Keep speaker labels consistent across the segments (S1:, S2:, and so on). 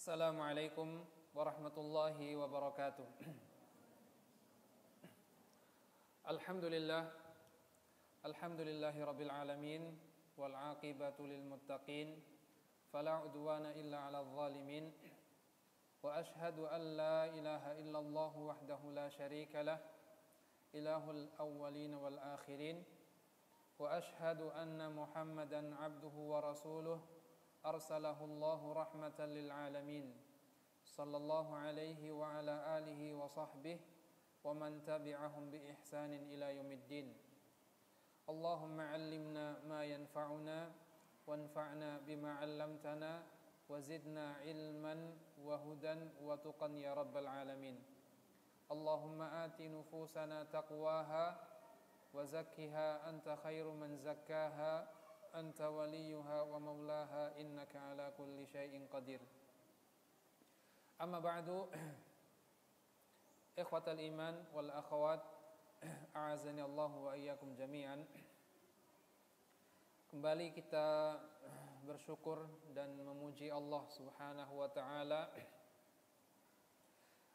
S1: Assalamualaikum warahmatullahi wabarakatuh. Alhamdulillah, alhamdulillahi rabbil alamin, wal aqibatu lil muttaqin, fala udwana illa 'alal zalimin. Wa ashhadu an la ilaha illallah wahdahu la syarika lah, ilahul awwalin wal akhirin. Wa ashhadu anna Muhammadan 'abduhu wa rasuluh, arsalahu Allahu rahmatan lil alamin. Sallallahu alaihi wa ala alihi wa sahbihi wa man tabi'ahum bi ihsanin ila yaumiddin. Allahumma 'allimna ma yanfa'una wanfa'na bima 'allamtana wa zidna ilman wa hudan wa tuqan ya rabbal alamin. Allahumma ati nufusana taqwaha wa zakkiha anta khairu man zakkaha anta waliyuha wa maulaha innaka ala kulli syai'in qadir. Amma ba'du, ikhwatal iman wal akhawat, a'azani Allah wa iyyakum jami'an. Kembali kita bersyukur dan memuji Allah Subhanahu wa taala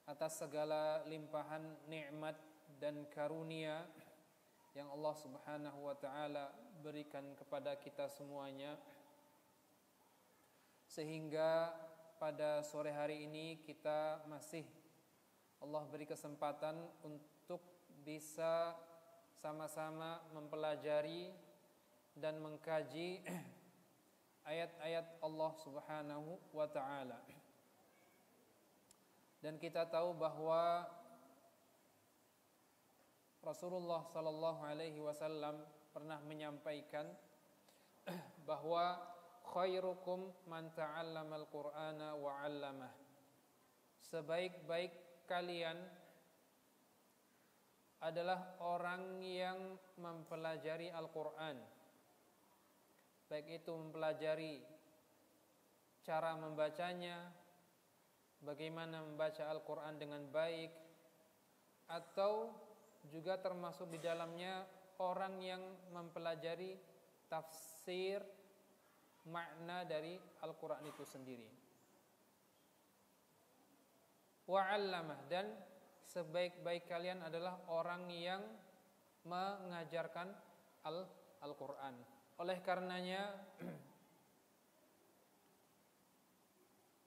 S1: atas segala limpahan nikmat dan karunia yang Allah Subhanahu wa taala berikan kepada kita semuanya, sehingga pada sore hari ini kita masih Allah beri kesempatan untuk bisa sama-sama mempelajari dan mengkaji ayat-ayat Allah Subhanahu wa taala. Dan kita tahu bahwa Rasulullah sallallahu alaihi wasallam pernah menyampaikan bahwa khairukum man ta'allamal Qur'ana wa 'allamah. Sebaik-baik kalian adalah orang yang mempelajari Al-Qur'an. Baik itu mempelajari cara membacanya, bagaimana membaca Al-Qur'an dengan baik, atau juga termasuk di dalamnya orang yang mempelajari tafsir makna dari Al-Quran itu sendiri. Wa'allamah, dan sebaik-baik kalian adalah orang yang mengajarkan Al-Quran. Oleh karenanya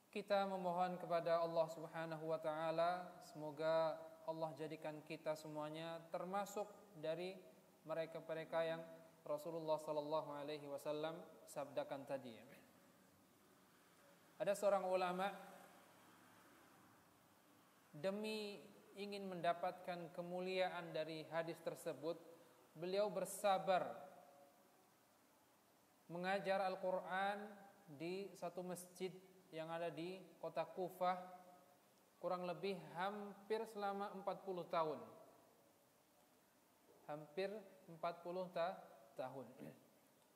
S1: kita memohon kepada Allah Subhanahu wa taala, semoga Allah jadikan kita semuanya termasuk dari mereka-mereka yang Rasulullah sallallahu alaihi wasallam sabdakan tadi. Ada seorang ulama, demi ingin mendapatkan kemuliaan dari hadis tersebut, beliau bersabar mengajar Al-Qur'an di satu masjid yang ada di kota Kufah, kurang lebih hampir selama 40 tahun. Hampir 40 tahun.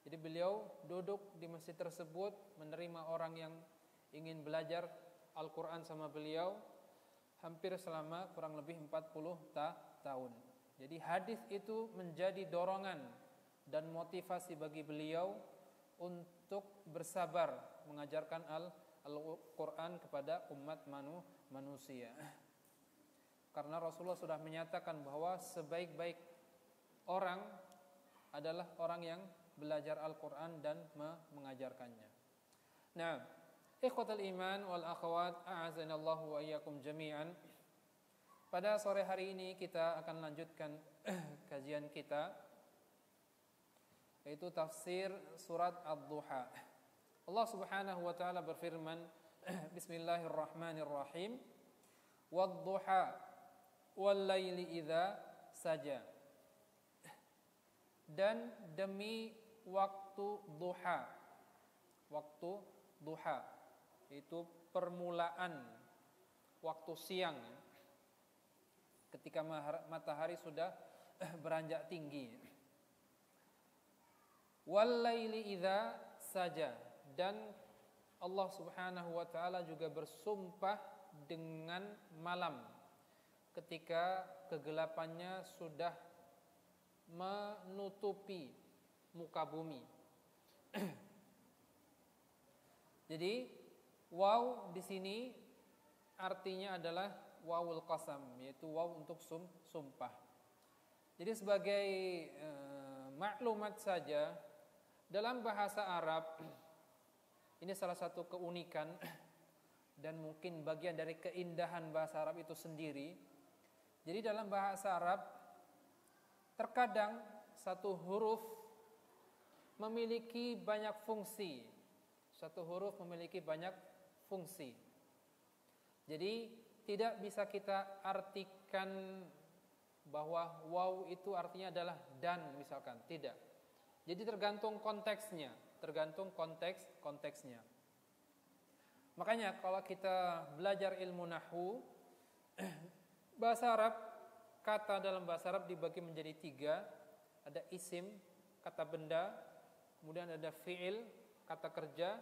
S1: Jadi beliau duduk di masjid tersebut, menerima orang yang ingin belajar Al-Quran sama beliau hampir selama kurang lebih 40 tahun. Jadi hadis itu menjadi dorongan dan motivasi bagi beliau untuk bersabar mengajarkan Al-Quran kepada umat manusia. Karena Rasulullah sudah menyatakan bahwa sebaik-baik orang adalah orang yang belajar Al-Quran dan mengajarkannya. Nah, ikhwatal iman wal akhawat, a'azanallahu wa iyyakum jami'an. Pada sore hari ini kita akan lanjutkan kajian kita, yaitu tafsir surat Ad-Duha. Allah Subhanahu wa taala berfirman, Bismillahirrahmanirrahim, Wad-duha wal-laili idza saja. Dan demi waktu duha. Waktu duha itu permulaan waktu siang, ketika matahari sudah beranjak tinggi. Wal-laili idza saja. Dan Allah Subhanahu wa taala juga bersumpah dengan malam ketika kegelapannya sudah menutupi muka bumi. Jadi Waw di sini artinya adalah wawul qasam, yaitu waw untuk sumpah. Jadi sebagai maklumat saja, dalam bahasa Arab ini salah satu keunikan dan mungkin bagian dari keindahan bahasa Arab itu sendiri. Jadi dalam bahasa Arab terkadang satu huruf memiliki banyak fungsi. Satu huruf memiliki banyak fungsi. Jadi tidak bisa kita artikan bahwa waw itu artinya adalah dan misalkan, tidak. Jadi tergantung konteksnya, tergantung konteksnya. Makanya kalau kita belajar ilmu nahwu, bahasa Arab, kata dalam bahasa Arab dibagi menjadi 3. Ada isim, kata benda, kemudian ada fi'il, kata kerja,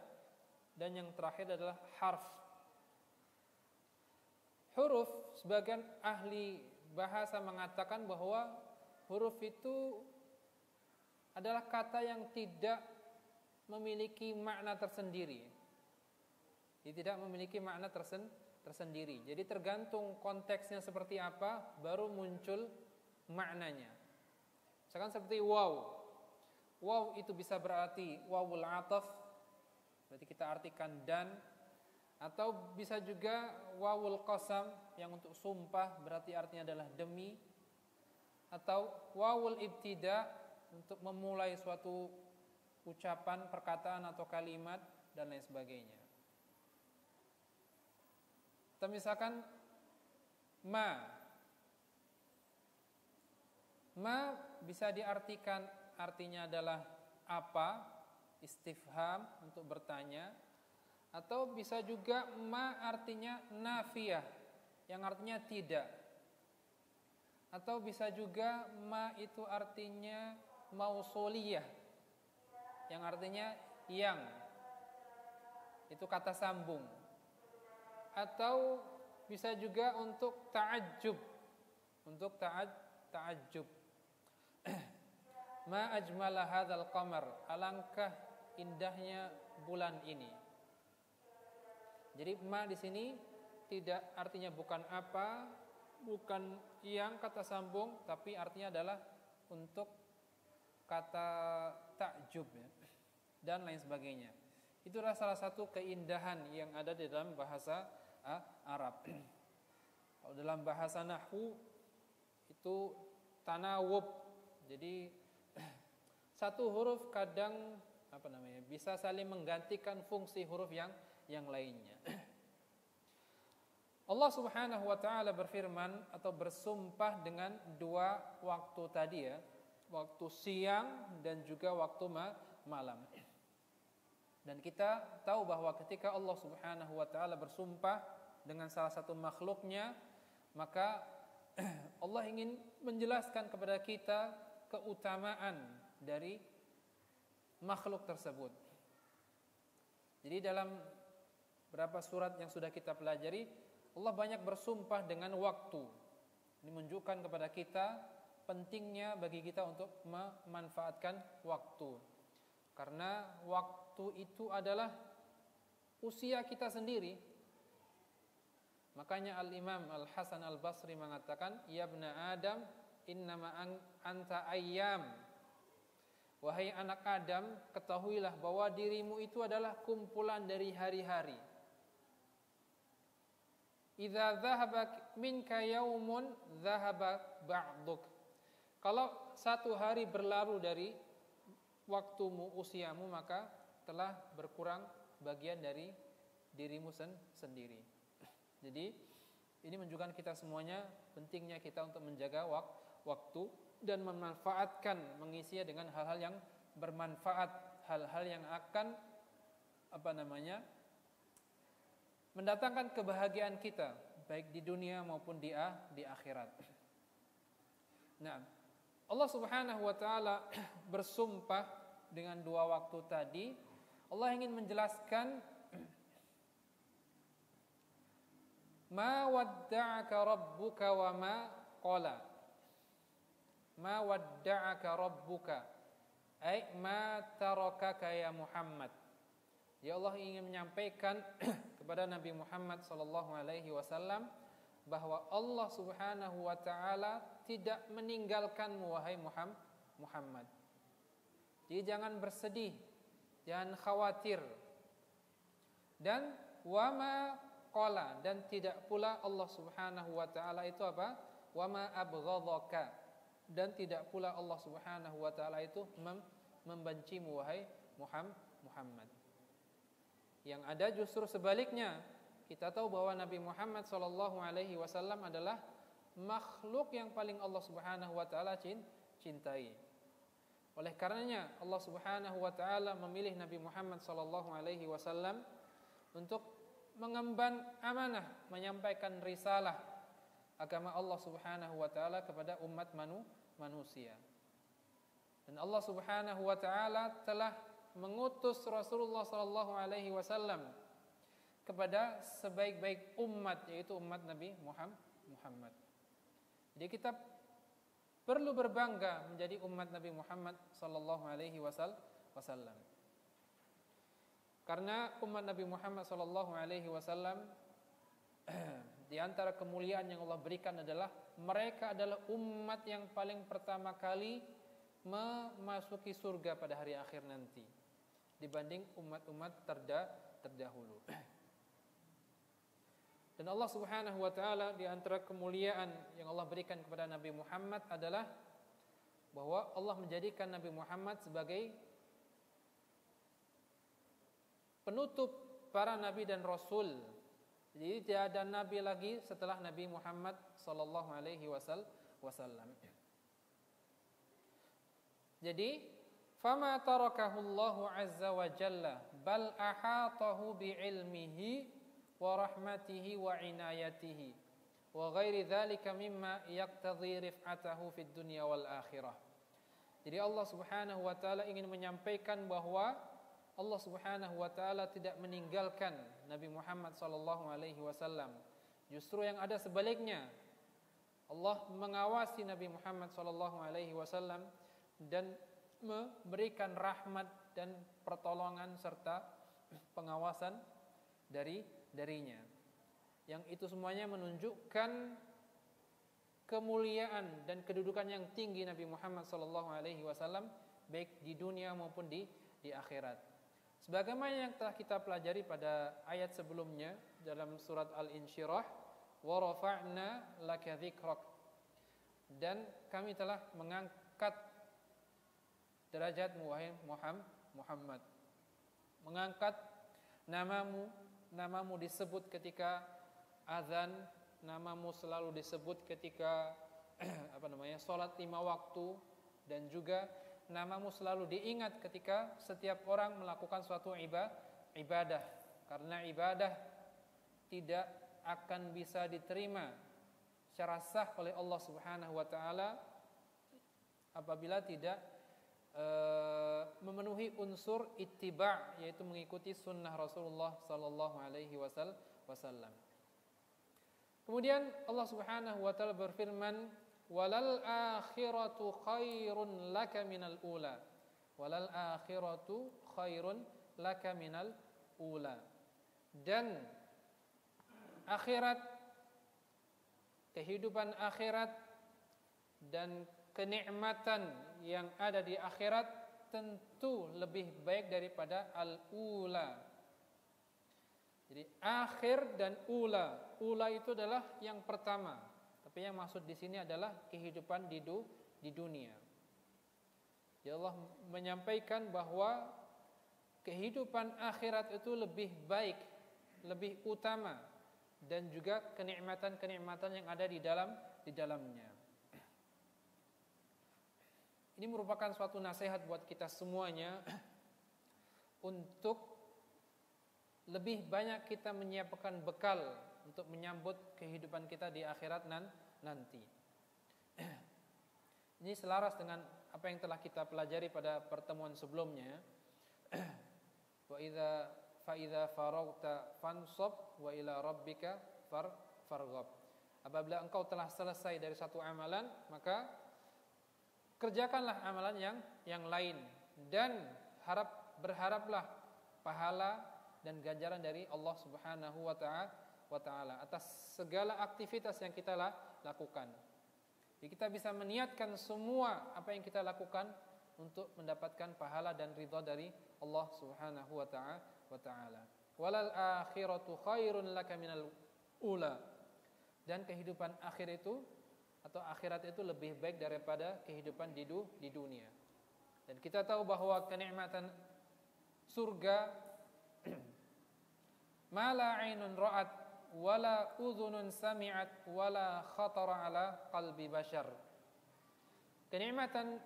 S1: dan yang terakhir adalah harf. Huruf, sebagian ahli bahasa mengatakan bahwa huruf itu adalah kata yang tidak memiliki makna tersendiri. Dia tidak memiliki makna tersendiri. Jadi tergantung konteksnya seperti apa, baru muncul maknanya. Misalkan seperti waw. Waw itu bisa berarti wawul ataf, berarti kita artikan dan. Atau bisa juga wawul qasam yang untuk sumpah, berarti artinya adalah demi. Atau wawul ibtida untuk memulai suatu ucapan, perkataan atau kalimat dan lain sebagainya. Atau misalkan ma bisa diartikan artinya adalah apa, istifham untuk bertanya. Atau bisa juga ma artinya nafiyah, yang artinya tidak. Atau bisa juga ma itu artinya mausuliyah, yang artinya yang. Itu kata sambung. Atau bisa juga untuk ta'ajjub. Untuk ta'ajjub. Ma ajmala hadzal qamar, alangkah indahnya bulan ini. Jadi ma di sini tidak artinya bukan apa, bukan yang kata sambung, tapi artinya adalah untuk kata takjub ya, dan lain sebagainya. Itulah salah satu keindahan yang ada di dalam bahasa Arab. Kalau dalam bahasa nahwu itu tanawub. Jadi satu huruf kadang bisa saling menggantikan fungsi huruf yang lainnya. Allah Subhanahu wa taala berfirman atau bersumpah dengan 2 waktu tadi ya, waktu siang dan juga waktu malam. Dan kita tahu bahwa ketika Allah Subhanahu wa taala bersumpah dengan salah satu makhluknya, maka Allah ingin menjelaskan kepada kita keutamaan dari makhluk tersebut. Jadi dalam berapa surat yang sudah kita pelajari, Allah banyak bersumpah dengan waktu. Ini menunjukkan kepada kita pentingnya bagi kita untuk memanfaatkan waktu. Karena waktu itu adalah usia kita sendiri. Makanya Al-Imam Al-Hasan Al-Basri mengatakan, "Ya ibna Adam, innama anta ayyam." Wahai anak Adam, ketahuilah bahwa dirimu itu adalah kumpulan dari hari-hari. Idza dhahaba minka yaumun dhahaba ba'duk. Kalau satu hari berlalu dari waktumu, usiamu, maka telah berkurang bagian dari dirimu sendiri. Jadi ini menunjukkan kita semuanya pentingnya kita untuk menjaga waktu dan memanfaatkan, mengisinya dengan hal-hal yang bermanfaat, hal-hal yang akan mendatangkan kebahagiaan kita baik di dunia maupun di akhirat. Nah, Allah Subhanahu wa taala bersumpah dengan 2 waktu tadi. Allah ingin menjelaskan ma wadda'aka rabbuka wa ma qala. Ma wadda'aka rabbuka ay ma tarakaka ya Muhammad. Ya Allah ingin menyampaikan kepada Nabi Muhammad sallallahu alaihi wasallam bahwa Allah Subhanahu wa taala tidak meninggalkanmu wahai Muhammad. Jadi jangan bersedih, jangan khawatir. Dan wama qala, dan tidak pula Allah Subhanahu wa taala itu apa? Wama abghadhaka, dan tidak pula Allah Subhanahu wa taala itu membencimu wahai Muhammad. Yang ada justru sebaliknya. Kita tahu bahwa Nabi Muhammad sallallahu alaihi wasallam adalah makhluk yang paling Allah Subhanahu wa taala cintai. Oleh karenanya Allah Subhanahu wa taala memilih Nabi Muhammad sallallahu alaihi wasallam untuk mengemban amanah menyampaikan risalah agama Allah Subhanahu wa taala kepada umat manusia. Dan Allah Subhanahu wa taala telah mengutus Rasulullah sallallahu alaihi wasallam kepada sebaik-baik umat, yaitu umat Nabi Muhammad. Jadi kita perlu berbangga menjadi umat Nabi Muhammad sallallahu alaihi wasallam. Karena umat Nabi Muhammad sallallahu alaihi wasallam di antara kemuliaan yang Allah berikan adalah mereka adalah umat yang paling pertama kali memasuki surga pada hari akhir nanti dibanding umat-umat terdahulu. Dan Allah Subhanahu wa taala di antara kemuliaan yang Allah berikan kepada Nabi Muhammad adalah bahwa Allah menjadikan Nabi Muhammad sebagai penutup para nabi dan rasul. Jadi tidak ada nabi lagi setelah Nabi Muhammad sallallahu alaihi wasallam. Jadi fama tarakahu Allah azza wa jalla bal ahatahu bi'ilmihi wa rahmatihi wa inayatihi wa ghairi dzalika mimma yaqtadhi rif'atahu fid dunya wal akhirah. Jadi Allah Subhanahu wa taala ingin menyampaikan bahwa Allah Subhanahu wa taala tidak meninggalkan Nabi Muhammad sallallahu alaihi wasallam. Justru yang ada sebaliknya. Allah mengawasi Nabi Muhammad sallallahu alaihi wasallam dan memberikan rahmat dan pertolongan serta pengawasan darinya. Yang itu semuanya menunjukkan kemuliaan dan kedudukan yang tinggi Nabi Muhammad sallallahu alaihi wasallam baik di dunia maupun di akhirat. Sebagaimana yang telah kita pelajari pada ayat sebelumnya dalam surat Al-Insyirah, wa rafa'na laka dzikrak, dan kami telah mengangkat derajatmu wahai Muhammad. Mengangkat namamu disebut ketika azan, namamu selalu disebut ketika salat 5 waktu, dan juga namamu selalu diingat ketika setiap orang melakukan suatu ibadah. Karena ibadah tidak akan bisa diterima secara sah oleh Allah Subhanahu wa taala apabila tidak memenuhi unsur ittiba', yaitu mengikuti sunnah Rasulullah sallallahu alaihi wasallam. Kemudian Allah Subhanahu wa taala berfirman, walal akhiratu khairun laka minal ula. Walal akhiratu khairun laka minal ula. Dan akhirat, kehidupan akhirat dan kenikmatan yang ada di akhirat tentu lebih baik daripada al-ula. Jadi akhir dan ula. Ula itu adalah yang pertama. Tapi yang maksud di sini adalah kehidupan di dunia. Ya Allah menyampaikan bahwa kehidupan akhirat itu lebih baik, lebih utama, dan juga kenikmatan-kenikmatan yang ada di dalamnya. Ini merupakan suatu nasihat buat kita semuanya untuk lebih banyak kita menyiapkan bekal untuk menyambut kehidupan kita di akhirat nanti. Ini selaras dengan apa yang telah kita pelajari pada pertemuan sebelumnya. Wa idza faraghta fansab wa ila rabbika farghab. Apabila engkau telah selesai dari satu amalan, maka kerjakanlah amalan yang lain, dan berharaplah pahala dan ganjaran dari Allah Subhanahu wa taala atas segala aktivitas yang kita lakukan. Jadi kita bisa meniatkan semua apa yang kita lakukan untuk mendapatkan pahala dan ridha dari Allah Subhanahu wa taala. Walal akhiratu khairun laka minal ula. Dan kehidupan akhir itu atau akhirat itu lebih baik daripada kehidupan di dunia. Dan kita tahu bahwa kenikmatan surga ma la 'ainun ra'at wala udhunun sami'at wala khatara ala qalbi bashar. Kenikmatan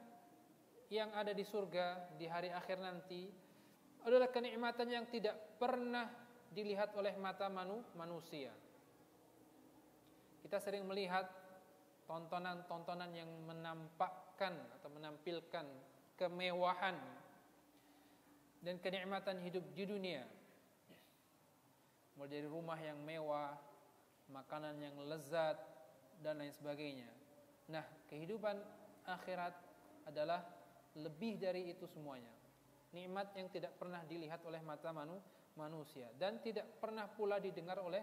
S1: yang ada di surga di hari akhir nanti adalah kenikmatan yang tidak pernah dilihat oleh mata manusia. Kita sering melihat tontonan-tontonan yang menampakkan atau menampilkan kemewahan dan kenikmatan hidup di dunia. Mulai dari rumah yang mewah, makanan yang lezat, dan lain sebagainya. Nah, kehidupan akhirat adalah lebih dari itu semuanya. Nikmat yang tidak pernah dilihat oleh mata manusia dan tidak pernah pula didengar oleh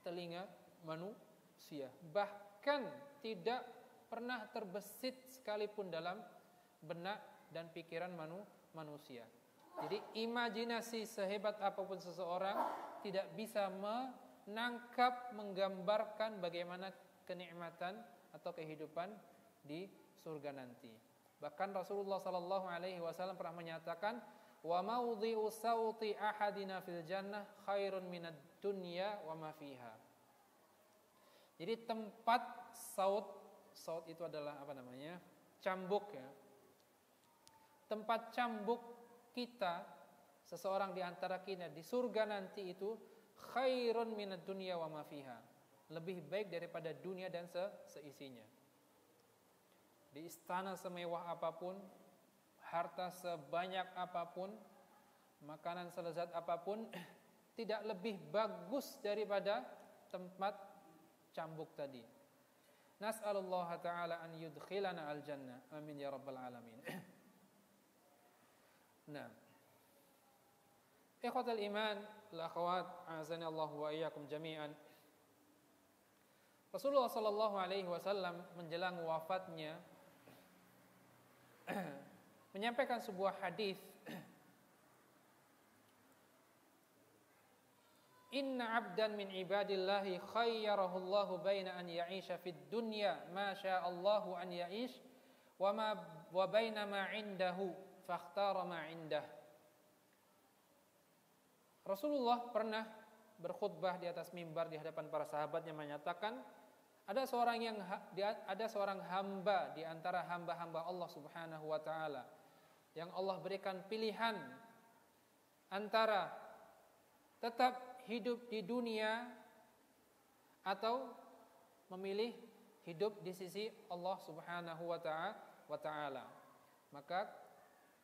S1: telinga manusia. Bahkan tidak pernah terbesit sekalipun dalam benak dan pikiran manusia. Jadi imajinasi sehebat apapun seseorang tidak bisa menangkap, menggambarkan bagaimana kenikmatan atau kehidupan di surga nanti. Bahkan Rasulullah sallallahu alaihi wasallam pernah menyatakan, "Wa mawdhi'u sauti ahadina fil jannah khairun minad dunya wa ma fiha." Jadi tempat saut itu adalah apa namanya? Cambuk ya. Tempat cambuk kita, seseorang di antara kita di surga nanti itu khairun minad dunya wa ma fiha. Lebih baik daripada dunia dan seisinya. Di istana semewah apapun, harta sebanyak apapun, makanan selezat apapun, tidak lebih bagus daripada tempat cambuk tadi. Nas'alullah ta'ala an yudkhilana al-jannah. Amin ya rabbal alamin. Nah, ikhwatal iman, al-akhwat, a'azani Allah wa iyyakum jami'an. Rasulullah sallallahu alaihi wasallam menjelang wafatnya menyampaikan sebuah hadis, inna 'abdan min ibadillahi khayyarahu Allahu baina an ya'isha fid dunya ma syaa Allahu an ya'ish wa baina ma 'indahu fakhtara ma 'indah. Rasulullah pernah berkhutbah di atas mimbar di hadapan para sahabatnya menyatakan, ada seorang hamba di antara hamba-hamba Allah Subhanahu wa taala yang Allah berikan pilihan antara tetap hidup di dunia atau memilih hidup di sisi Allah Subhanahu wa taala. Maka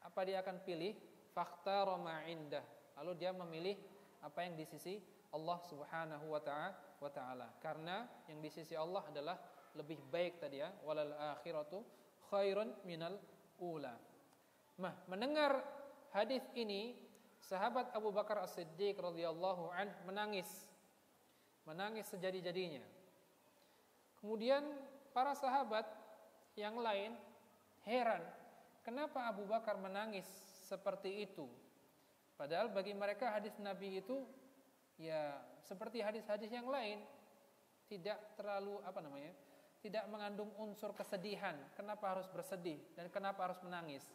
S1: apa dia akan pilih? Fakhtara ma indah. Lalu dia memilih apa yang di sisi Allah Subhanahu wa taala. Karena yang di sisi Allah adalah lebih baik tadi ya, walal akhiratu khairun minal ula. Mendengar hadis ini, sahabat Abu Bakar As-Siddiq radhiyallahu anhu menangis sejadi-jadinya. Kemudian para sahabat yang lain heran, kenapa Abu Bakar menangis seperti itu? Padahal bagi mereka hadis Nabi itu ya seperti hadis-hadis yang lain, tidak terlalu tidak mengandung unsur kesedihan. Kenapa harus bersedih dan kenapa harus menangis?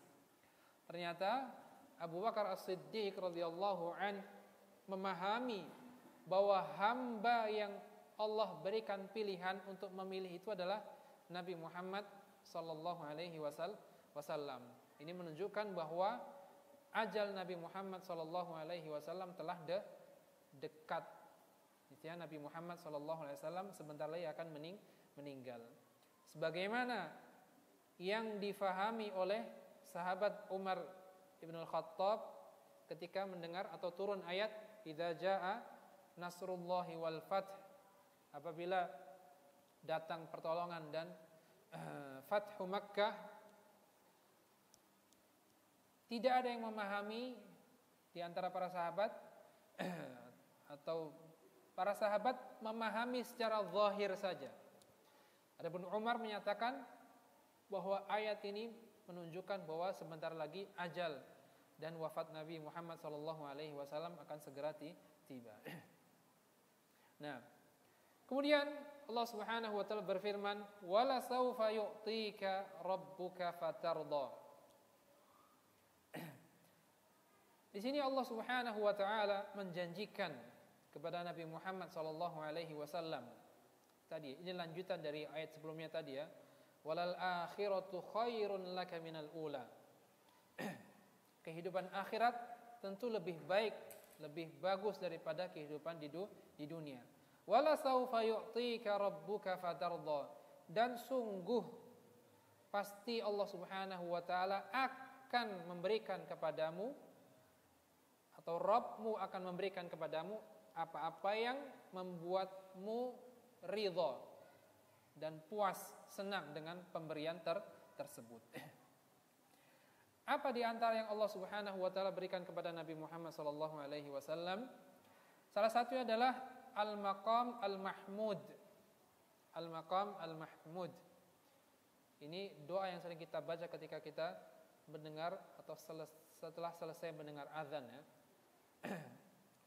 S1: Ternyata Abu Bakar As-Siddiq radhiyallahu an memahami bahwa hamba yang Allah berikan pilihan untuk memilih itu adalah Nabi Muhammad sallallahu alaihi wasallam. Ini menunjukkan bahwa ajal Nabi Muhammad sallallahu alaihi wasallam telah dekat. Ya, Nabi Muhammad sallallahu alaihi wasallam sebentar lagi akan meninggal. Sebagaimana yang difahami oleh sahabat Umar Ibn Al-Khattab ketika mendengar atau turun ayat idza jaa nasrullahi wal fath, apabila datang pertolongan dan Fathu Makkah. Tidak ada yang memahami di antara para sahabat atau para sahabat memahami secara zahir saja. Adapun Umar menyatakan bahwa ayat ini menunjukkan bahwa sebentar lagi ajal dan wafat Nabi Muhammad SAW akan segera tiba. Nah, kemudian Allah Subhanahu wa taala berfirman, "Wala saufa yu'tika rabbuka fatardha." Di sini Allah Subhanahu wa taala menjanjikan kepada Nabi Muhammad SAW. Tadi ini lanjutan dari ayat sebelumnya tadi ya. Walal akhiratu khairun laka minal ula. Kehidupan akhirat tentu lebih baik, lebih bagus daripada kehidupan di dunia. Wala saufa yu'tika rabbuka fatardha. Dan sungguh pasti Allah Subhanahu wa taala akan memberikan kepadamu, atau Rabbmu akan memberikan kepadamu apa-apa yang membuatmu ridha dan puas, senang dengan pemberian tersebut. Apa di antara yang Allah Subhanahu wa taala berikan kepada Nabi Muhammad sallallahu alaihi wasallam? Salah satunya adalah al-maqam al-mahmud. Al-maqam al-mahmud. Ini doa yang sering kita baca ketika kita mendengar atau setelah selesai mendengar azan ya.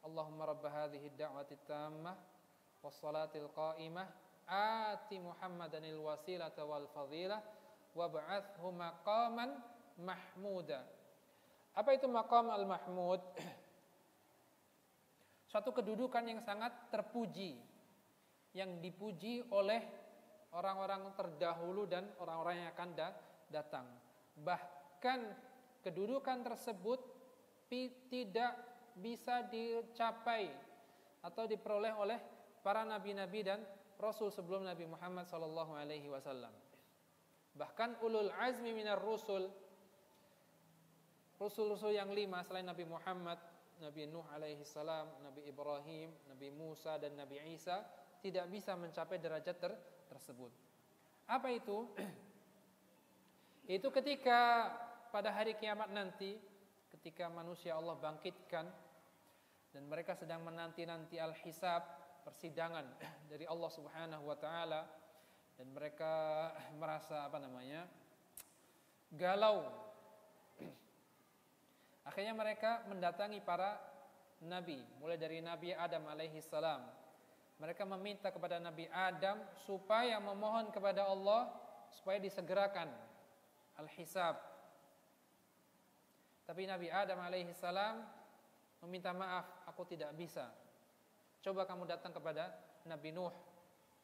S1: Allahumma rabb hadhihi ad-da'wati tammah was-salatil qa'imah ati Muhammadanil wasilata wal fadilah wab'athhu maqaman mahmuda. Apa itu maqam al-mahmud? Suatu kedudukan yang sangat terpuji, yang dipuji oleh orang-orang terdahulu dan orang-orang yang akan datang. Bahkan kedudukan tersebut tidak bisa dicapai atau diperoleh oleh para nabi-nabi dan rasul sebelum Nabi Muhammad sallallahu alaihi wasallam. Bahkan ulul azmi minar rusul, rasul-rasul yang 5 selain Nabi Muhammad, Nabi Nuh alaihi salam, Nabi Ibrahim, Nabi Musa dan Nabi Isa tidak bisa mencapai derajat tersebut. Apa itu? Itu ketika pada hari kiamat nanti, ketika manusia Allah bangkitkan dan mereka sedang menanti-nanti al-hisab, persidangan dari Allah Subhanahu wa taala, dan mereka merasa galau. Akhirnya mereka mendatangi para nabi, mulai dari Nabi Adam alaihi salam. Mereka meminta kepada Nabi Adam supaya memohon kepada Allah supaya disegerakan al-hisab. Tapi Nabi Adam alaihi salam meminta maaf, aku tidak bisa. Coba kamu datang kepada Nabi Nuh.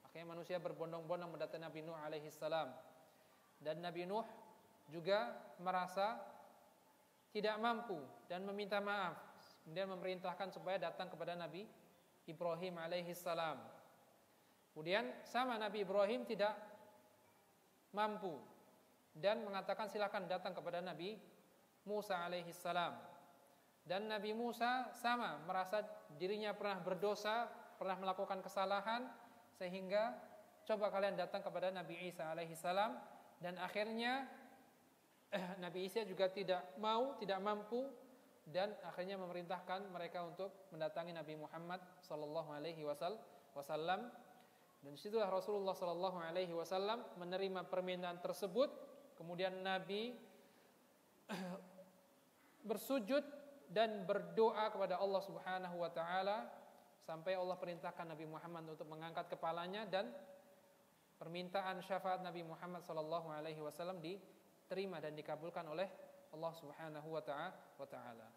S1: Akhirnya manusia berbondong-bondong mendatangi Nabi Nuh alaihi salam. Dan Nabi Nuh juga merasa tidak mampu dan meminta maaf. Kemudian memerintahkan supaya datang kepada Nabi Ibrahim alaihi salam. Kemudian sama Nabi Ibrahim tidak mampu dan mengatakan silakan datang kepada Nabi Musa alaihi salam. Dan Nabi Musa sama merasa dirinya pernah berdosa, pernah melakukan kesalahan, sehingga coba kalian datang kepada Nabi Isa alaihi salam. Dan akhirnya Nabi Isa juga tidak mampu, dan akhirnya memerintahkan mereka untuk mendatangi Nabi Muhammad sallallahu alaihi wasallam. Dan disitulah Rasulullah sallallahu alaihi wasallam menerima permintaan tersebut. Kemudian Nabi bersujud dan berdoa kepada Allah Subhanahu wa taala sampai Allah perintahkan Nabi Muhammad untuk mengangkat kepalanya, dan permintaan syafaat Nabi Muhammad sallallahu alaihi wasallam diterima dan dikabulkan oleh Allah Subhanahu wa taala.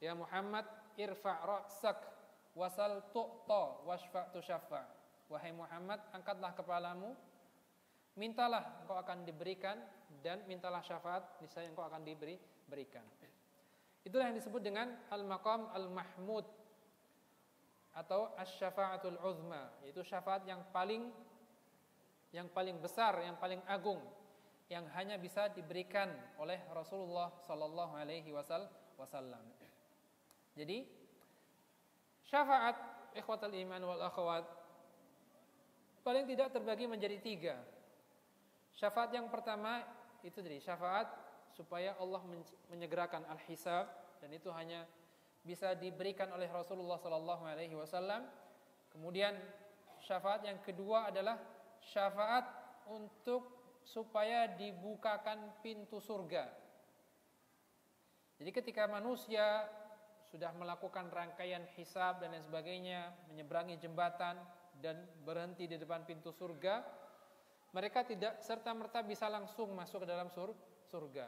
S1: Ya Muhammad, irfa' ra'sak wasal tu'ta washfa' tushaffa. Wahai Muhammad, angkatlah kepalamu, mintalah engkau akan diberikan, dan mintalah syafaat, niscaya engkau akan diberikan. Itulah yang disebut dengan al-maqam al-mahmud atau asy-syafa'atul uzma, yaitu syafaat yang paling besar, yang paling agung, yang hanya bisa diberikan oleh Rasulullah sallallahu alaihi wasallam. Jadi syafaat ikhwatal iman wal akhwat paling tidak terbagi menjadi 3. Syafaat yang pertama itu tadi syafaat supaya Allah menyegerakan al-hisab, dan itu hanya bisa diberikan oleh Rasulullah sallallahu alaihi wasallam. Kemudian syafaat yang kedua adalah syafaat untuk supaya dibukakan pintu surga. Jadi ketika manusia sudah melakukan rangkaian hisab dan lain sebagainya, menyeberangi jembatan dan berhenti di depan pintu surga, mereka tidak serta-merta bisa langsung masuk ke dalam surga.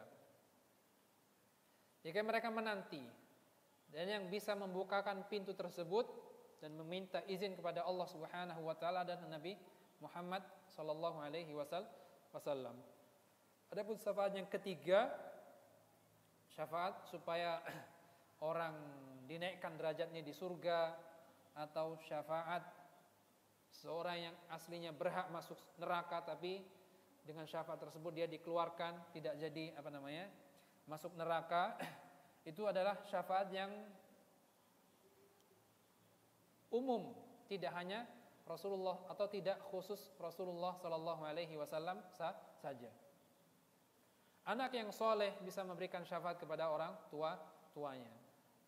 S1: Jika mereka menanti, dan yang bisa membukakan pintu tersebut dan meminta izin kepada Allah Subhanahu wa taala dan Nabi Muhammad sallallahu alaihi wasallam. Adapun syafaat yang ketiga, syafaat supaya orang dinaikkan derajatnya di surga, atau syafaat seorang yang aslinya berhak masuk neraka tapi dengan syafaat tersebut dia dikeluarkan, tidak jadi masuk neraka. Itu adalah syafaat yang umum, tidak hanya Rasulullah atau tidak khusus Rasulullah sallallahu alaihi wasallam saja. Anak yang soleh bisa memberikan syafaat kepada orang tuanya.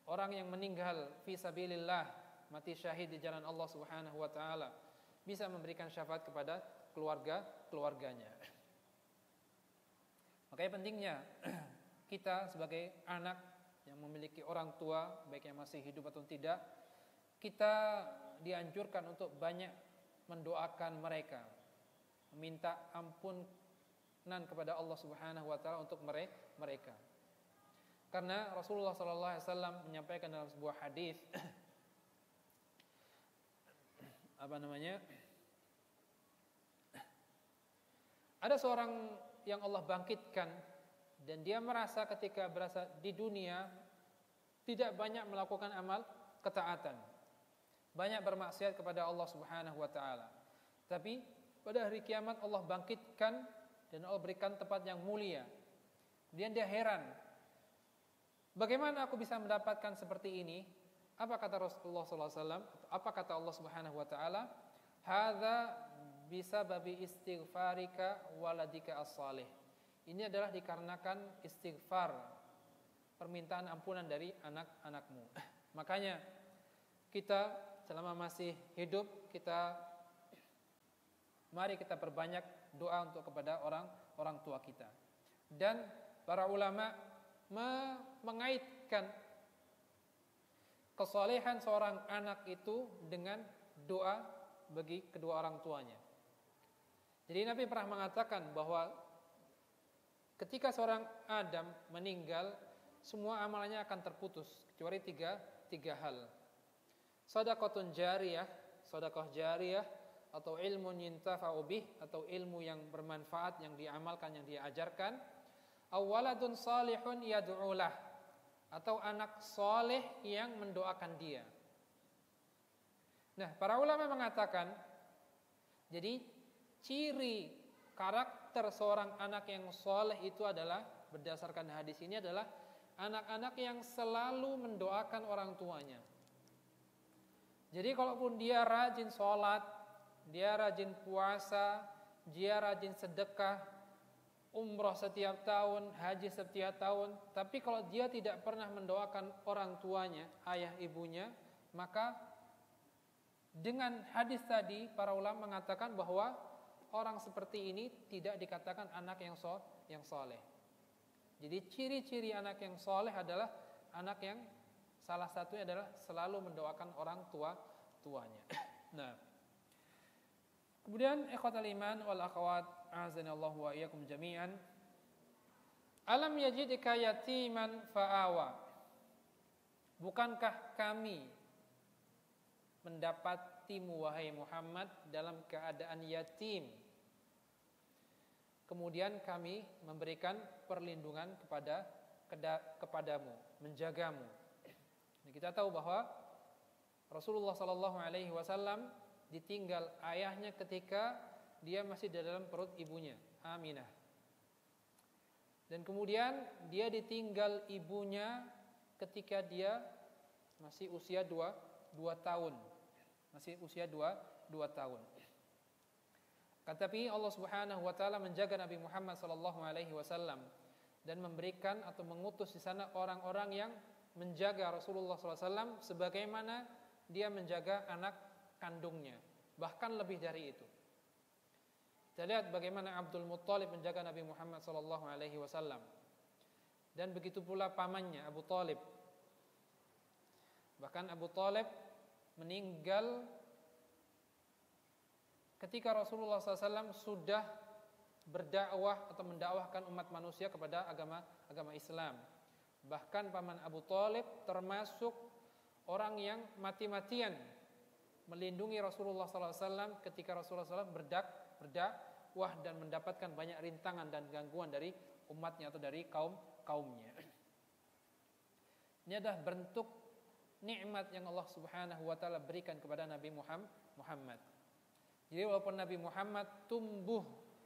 S1: Orang yang meninggal fi sabilillah, mati syahid di jalan Allah Subhanahu wa taala, bisa memberikan syafaat kepada keluarganya. Makanya pentingnya kita sebagai anak yang memiliki orang tua, baik yang masih hidup atau tidak, kita dianjurkan untuk banyak mendoakan mereka, meminta ampunan kepada Allah Subhanahu wa taala untuk mereka. Karena Rasulullah sallallahu alaihi wasallam menyampaikan dalam sebuah hadis ada seorang yang Allah bangkitkan dan dia merasa ketika berasa di dunia tidak banyak melakukan amal ketaatan, banyak bermaksiat kepada Allah Subhanahu wa taala. Tapi pada hari kiamat Allah bangkitkan dan Allah berikan tempat yang mulia. Kemudian dia heran, bagaimana aku bisa mendapatkan seperti ini? Apa kata Rasulullah sallallahu alaihi wasallam? Apa kata Allah Subhanahu wa taala? Hadza bisababi istighfarika waladika as-salih. Ini adalah dikarenakan istighfar, permintaan ampunan dari anak-anakmu. Makanya kita selama masih hidup, mari kita perbanyak doa untuk kepada orang tua kita. Dan para ulama mengaitkan kesalehan seorang anak itu dengan doa bagi kedua orang tuanya. Jadi Nabi pernah mengatakan bahwa ketika seorang Adam meninggal, semua amalannya akan terputus kecuali tiga hal. Shadaqatun jariyah, sedekah jariyah, atau ilmun yuntafa'u bih, atau ilmu yang bermanfaat yang diamalkan, yang diajarkan. Aw waladun salihun yad'ulah, atau anak soleh yang mendoakan dia. Nah, para ulama mengatakan, jadi ciri karakter seorang anak yang soleh itu adalah, berdasarkan hadis ini adalah anak-anak yang selalu mendoakan orang tuanya. Jadi kalaupun dia rajin sholat, dia rajin puasa, dia rajin sedekah, umroh setiap tahun, haji setiap tahun, tapi kalau dia tidak pernah mendoakan orang tuanya, ayah ibunya, maka dengan hadis tadi para ulama mengatakan bahwa orang seperti ini tidak dikatakan anak yang soleh. Jadi ciri-ciri anak yang soleh adalah anak yang salah satunya adalah selalu mendoakan orang tuanya. Nah, kemudian ikhwatal iman wal akhwat, a'azanallahu wa iyyakum jami'an. Alam yajidka yatiman fa'awa. Bukankah kami mendapatimu wahai Muhammad dalam keadaan yatim, kemudian kami memberikan perlindungan kepadamu, menjagamu. Nah, kita tahu bahwa Rasulullah sallallahu alaihi wasallam ditinggal ayahnya ketika dia masih di dalam perut ibunya, Aminah. Dan kemudian dia ditinggal ibunya ketika dia masih usia 2 tahun. Masih usia 2 tahun. Tetapi Allah Subhanahu wa taala menjaga Nabi Muhammad sallallahu alaihi wasallam dan memberikan atau mengutus di sana orang-orang yang menjaga Rasulullah SAW sebagaimana dia menjaga anak kandungnya, bahkan lebih dari itu. Kita lihat bagaimana Abdul Muttalib menjaga Nabi Muhammad SAW, dan begitu pula pamannya Abu Talib. Bahkan Abu Talib meninggal ketika Rasulullah SAW sudah berdakwah atau mendakwahkan umat manusia kepada agama Islam. Bahkan paman Abu Talib termasuk orang yang mati-matian melindungi Rasulullah SAW ketika Rasulullah SAW berdakwah dan mendapatkan banyak rintangan dan gangguan dari umatnya atau dari kaumnya. Ini adalah bentuk nikmat yang Allah Subhanahu wa taala berikan kepada Nabi Muhammad. Jadi walaupun Nabi Muhammad tumbuh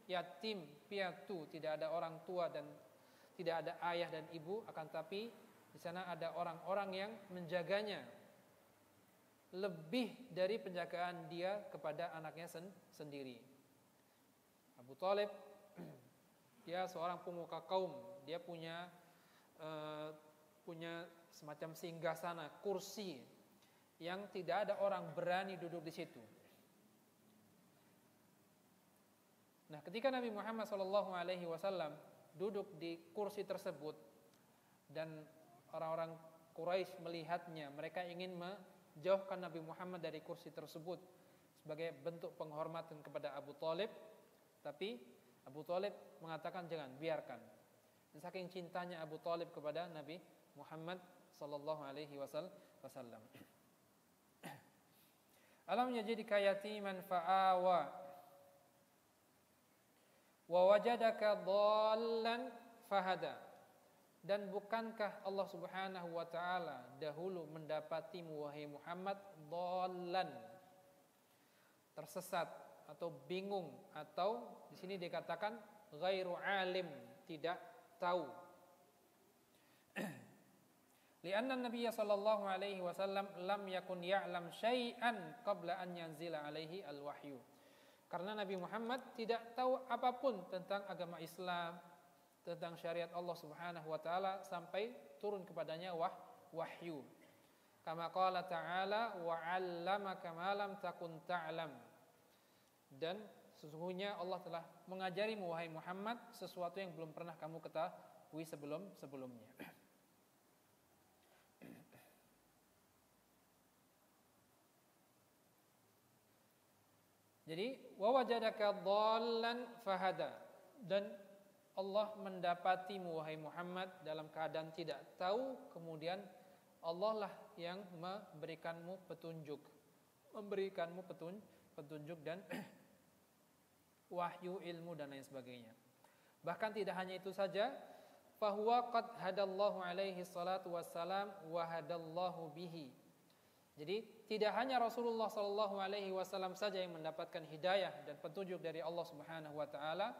S1: yatim piatu, tidak ada orang tua dan tidak ada ayah dan ibu, akan tapi di sana ada orang-orang yang menjaganya lebih dari penjagaan dia kepada anaknya sendiri. Abu Talib dia seorang pemuka kaum, dia punya semacam singgasana, kursi yang tidak ada orang berani duduk di situ. Nah, ketika Nabi Muhammad SAW duduk di kursi tersebut dan orang-orang Quraisy melihatnya, mereka ingin menjauhkan Nabi Muhammad dari kursi tersebut sebagai bentuk penghormatan kepada Abu Talib, tapi Abu Talib mengatakan jangan, biarkan. Dan saking cintanya Abu Talib kepada Nabi Muhammad SAW. Alam yajidka yatiman fa'awa wa wajadaka dhallan fahada. Dan bukankah Allah Subhanahu wa taala dahulu mendapatimu wahai Muhammad dhallan, tersesat atau bingung, atau di sini dikatakan ghairu alim, tidak tahu. Lianna Nabi sallallahu alaihi wasallam lam yakun ya'lam syai'an qabla an yanzila alaihi al-wahyu. Karena Nabi Muhammad tidak tahu apapun tentang agama Islam, tentang syariat Allah Subhanahu wa taala sampai turun kepadanya wahyu. Kama qala ta'ala wa 'allamaka ma lam takun ta'lam. Dan sesungguhnya Allah telah mengajarimu wahai Muhammad sesuatu yang belum pernah kamu ketahui sebelumnya. Jadi wa wajadaka dhallan fahada, dan Allah mendapatimu wahai Muhammad dalam keadaan tidak tahu, kemudian Allah lah yang memberikanmu petunjuk dan wahyu, ilmu dan lain sebagainya. Bahkan tidak hanya itu saja, fahuwa qad hadallahu alaihi salatu wassalam wa hadallahu bihi. Jadi tidak hanya Rasulullah sallallahu alaihi wasallam saja yang mendapatkan hidayah dan petunjuk dari Allah Subhanahu wa taala,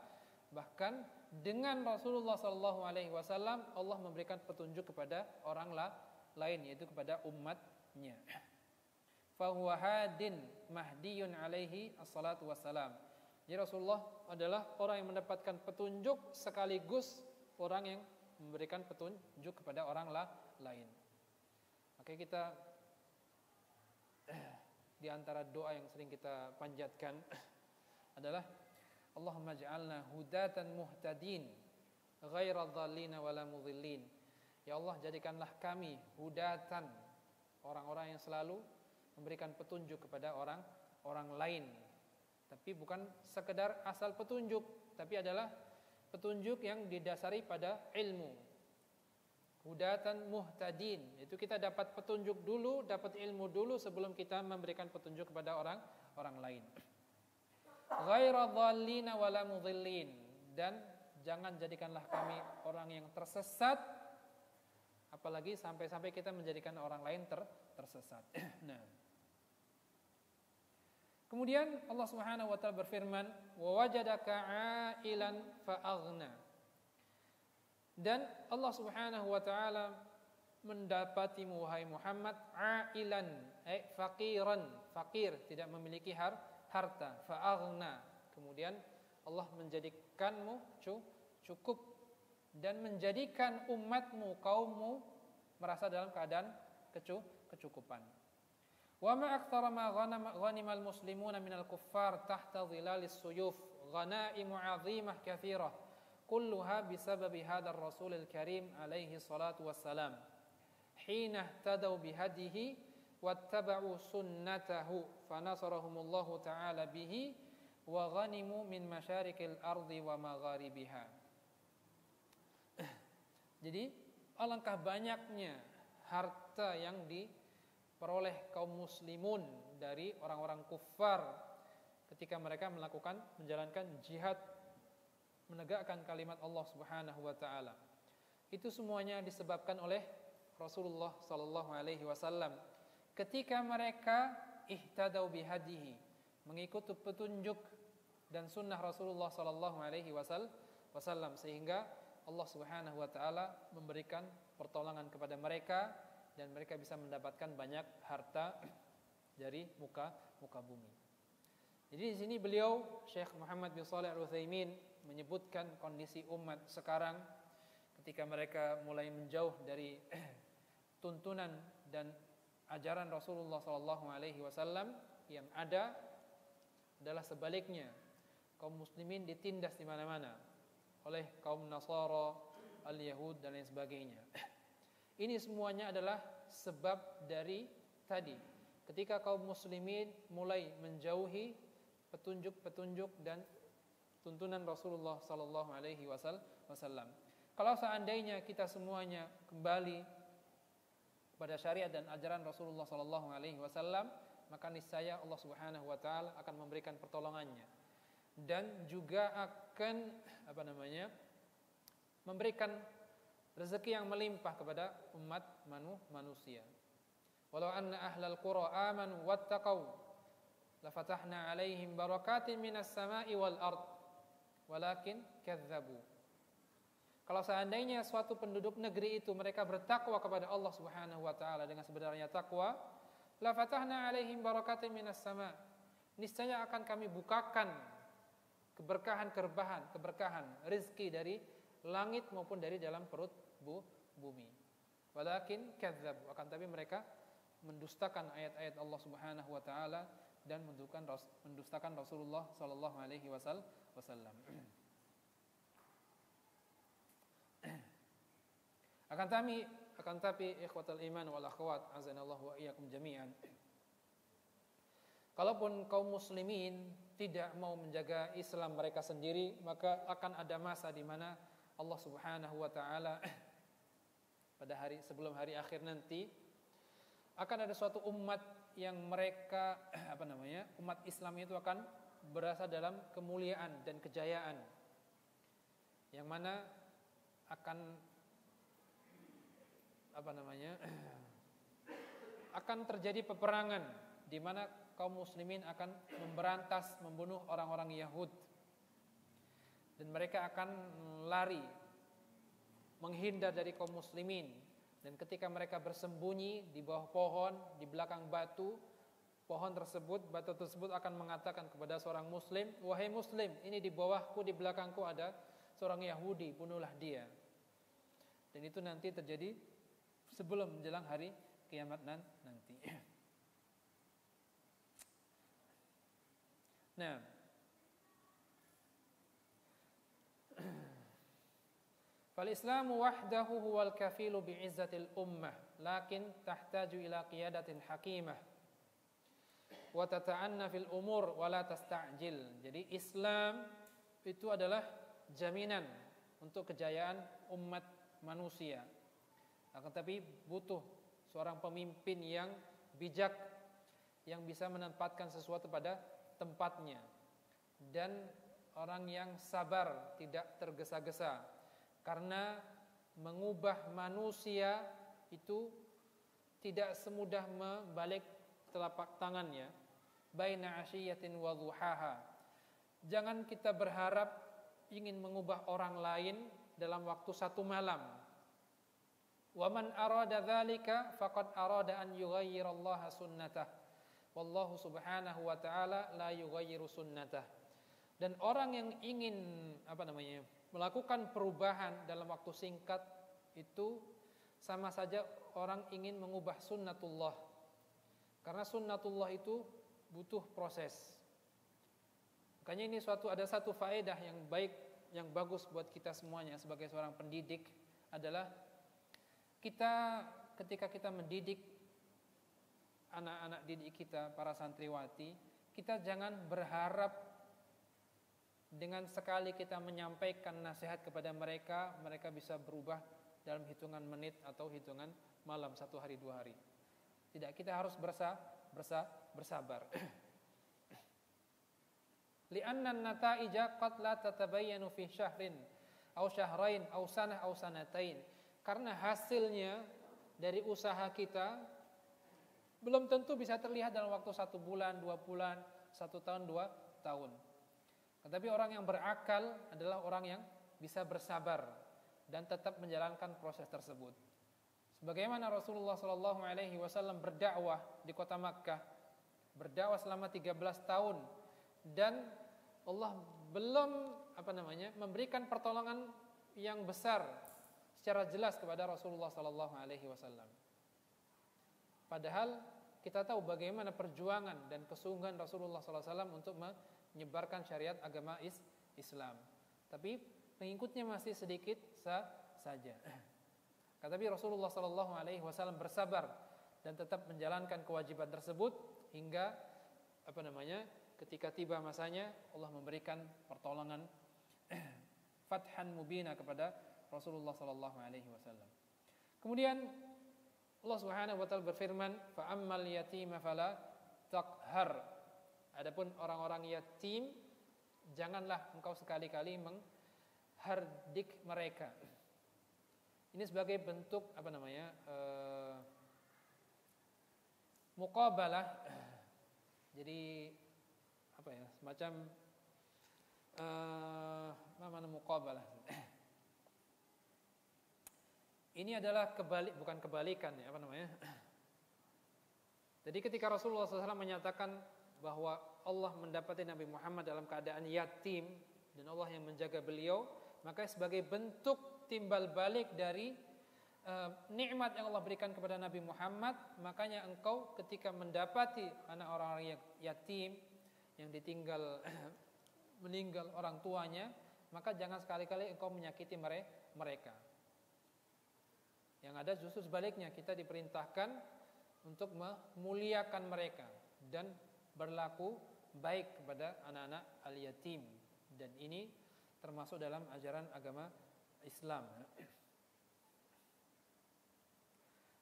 S1: bahkan dengan Rasulullah sallallahu alaihi wasallam Allah memberikan petunjuk kepada orang lain, yaitu kepada umatnya. Fahuwa hadin mahdiyun alaihi assalatu wassalam. Jadi Rasulullah adalah orang yang mendapatkan petunjuk sekaligus orang yang memberikan petunjuk kepada orang lain. Maka kita di antara doa yang sering kita panjatkan adalah Allahumma ja'alna hudatan muhtadin ghaira dhallina wala mudhillin. Ya Allah, jadikanlah kami hudatan, orang-orang yang selalu memberikan petunjuk kepada orang lain, tapi bukan sekedar asal petunjuk, tapi adalah petunjuk yang didasari pada ilmu. Hudatan muhtadin, itu kita dapat petunjuk dulu, dapat ilmu dulu sebelum kita memberikan petunjuk kepada orang lain. Ghaira dhallina wala mudhillin, dan jangan jadikanlah kami orang yang tersesat, apalagi sampai-sampai kita menjadikan orang lain tersesat. Nah, kemudian Allah Subhanahu wa taala berfirman, wa wajadaka 'ailan fa'aghna. Dan Allah Subhanahu wa taala mendapatimu wahai Muhammad ailan, faqiran, fakir, tidak memiliki harta, fa'aghna. Kemudian Allah menjadikanmu cukup dan menjadikan umatmu, kaummu merasa dalam keadaan kecukupan. Wa ma aktsara ma ghanimal muslimuna minal kuffar tahta dhilalis suyuf ghanaimu 'azimah katsirah kulluha bisababi hadzal rasulil karim alaihi salatu wassalam hina ihtadaw bihadihi wattaba'u sunnatahu fanasarahumullahu ta'ala bihi wa ghanimu min masyarikil ardi wa magharibiha. Jadi alangkah banyaknya harta yang diperoleh kaum muslimun dari orang-orang kufar ketika mereka menjalankan jihad menegakkan kalimat Allah Subhanahu wa taala. Itu semuanya disebabkan oleh Rasulullah sallallahu alaihi wasallam ketika mereka ihtadau bihadihi, mengikuti petunjuk dan sunnah Rasulullah sallallahu alaihi wasallam, sehingga Allah Subhanahu wa taala memberikan pertolongan kepada mereka dan mereka bisa mendapatkan banyak harta dari muka bumi. Jadi di sini beliau Syekh Muhammad bin Shalih Al-Utsaimin menyebutkan kondisi umat sekarang ketika mereka mulai menjauh dari tuntunan dan ajaran Rasulullah sallallahu alaihi wasallam, yang ada adalah sebaliknya. Kaum muslimin ditindas di mana-mana oleh kaum Nasara, al-Yahud dan lain sebagainya. Ini semuanya adalah sebab dari tadi. Ketika kaum muslimin mulai menjauhi petunjuk-petunjuk dan tuntunan Rasulullah sallallahu alaihi wasallam. Kalau seandainya kita semuanya kembali kepada syariat dan ajaran Rasulullah sallallahu alaihi wasallam, maka niscaya Allah Subhanahu wa taala akan memberikan pertolongannya dan juga akan memberikan rezeki yang melimpah kepada umat manusia. Walau anna ahlal qura amanu wattaqau lafatahna alaihim barakatin minas sama'i wal ard walakin kadzdzabu. Kalau seandainya suatu penduduk negeri itu mereka bertakwa kepada Allah Subhanahu wa taala dengan sebenarnya takwa, lafatahna alaihim barakatin minas sama', niscaya akan kami bukakan keberkahan rezeki dari langit maupun dari dalam perut bumi. Walakin kadzdzabu, akan tapi mereka mendustakan ayat-ayat Allah Subhanahu wa taala dan mendustakan Rasulullah sallallahu alaihi wasallam. Akan tapi ikhwatal iman wal akhwat azanallahu wa iyyakum jami'an. Kalaupun kaum muslimin tidak mau menjaga Islam mereka sendiri, maka akan ada masa di mana Allah Subhanahu wa taala pada sebelum hari akhir nanti akan ada suatu umat yang mereka umat Islam itu akan berasa dalam kemuliaan dan kejayaan, yang mana akan akan terjadi peperangan di mana kaum muslimin akan membunuh orang-orang Yahud, dan mereka akan lari menghindar dari kaum muslimin. Dan ketika mereka bersembunyi di bawah pohon, di belakang batu tersebut akan mengatakan kepada seorang muslim, "Wahai muslim, ini di bawahku, di belakangku ada seorang Yahudi, bunuhlah dia." Dan itu nanti terjadi sebelum menjelang hari kiamat nanti. Nah, fal-Islamu wahdahu huwal kafilu bi'izzatil ummah, lakin tahtaju ila qiyadatin hakimah wa tata'anna fil umur wa la tasta'jil. Jadi Islam itu adalah jaminan untuk kejayaan umat manusia. Akan tapi butuh seorang pemimpin yang bijak, yang bisa menempatkan sesuatu pada tempatnya, dan orang yang sabar, tidak tergesa-gesa, karena mengubah manusia itu tidak semudah membalik telapak tangannya. Baina asyiyatin wa duhaha. Jangan kita berharap ingin mengubah orang lain dalam waktu satu malam. Wa man arada dzalika faqad arada an yughayyirallaha sunnatah. Wallahu subhanahu wa ta'ala la yughayyiru sunnatah. Dan orang yang ingin melakukan perubahan dalam waktu singkat itu sama saja orang ingin mengubah sunnatullah. Karena sunnatullah itu butuh proses. Makanya ini ada satu faedah yang baik, yang bagus buat kita semuanya sebagai seorang pendidik adalah kita ketika kita mendidik anak-anak didik kita, para santriwati, kita jangan berharap dengan sekali kita menyampaikan nasihat kepada mereka, mereka bisa berubah dalam hitungan menit atau hitungan malam, 1 hari 2 hari. Tidak, kita harus bersabar. Li'anna an-nata'ija qad la tatabayyanu fi syahrin aw syahrain aw sanah aw sanatain. Karena hasilnya dari usaha kita belum tentu bisa terlihat dalam waktu 1 bulan, 2 bulan, 1 tahun, 2 tahun. Tetapi orang yang berakal adalah orang yang bisa bersabar dan tetap menjalankan proses tersebut. Sebagaimana Rasulullah SAW berdakwah di kota Makkah, berdakwah selama 13 tahun, dan Allah belum memberikan pertolongan yang besar secara jelas kepada Rasulullah SAW. Padahal kita tahu bagaimana perjuangan dan kesungguhan Rasulullah SAW untuk menyebarkan syariat agama Islam. Tapi pengikutnya masih sedikit saja. Tetapi Rasulullah SAW bersabar dan tetap menjalankan kewajiban tersebut hingga ketika tiba masanya Allah memberikan pertolongan fathan mubina kepada Rasulullah SAW. Kemudian Allah Subhanahu wa taala berfirman, fa ammal yatima fala taqhar. Adapun orang-orang yatim, janganlah engkau sekali-kali menghardik mereka. Ini sebagai bentuk muqabalah. Jadi semacam mana muqabalah. Ini adalah bukan kebalikan ya, Jadi ketika Rasulullah SAW menyatakan bahwa Allah mendapati Nabi Muhammad dalam keadaan yatim dan Allah yang menjaga beliau, maka sebagai bentuk timbal balik dari nikmat yang Allah berikan kepada Nabi Muhammad, makanya engkau ketika mendapati anak orang-orang yatim yang ditinggal meninggal orang tuanya, maka jangan sekali-kali engkau menyakiti mereka. Yang ada justru sebaliknya, kita diperintahkan untuk memuliakan mereka dan berlaku baik kepada anak-anak al-yatim, dan ini termasuk dalam ajaran agama Islam.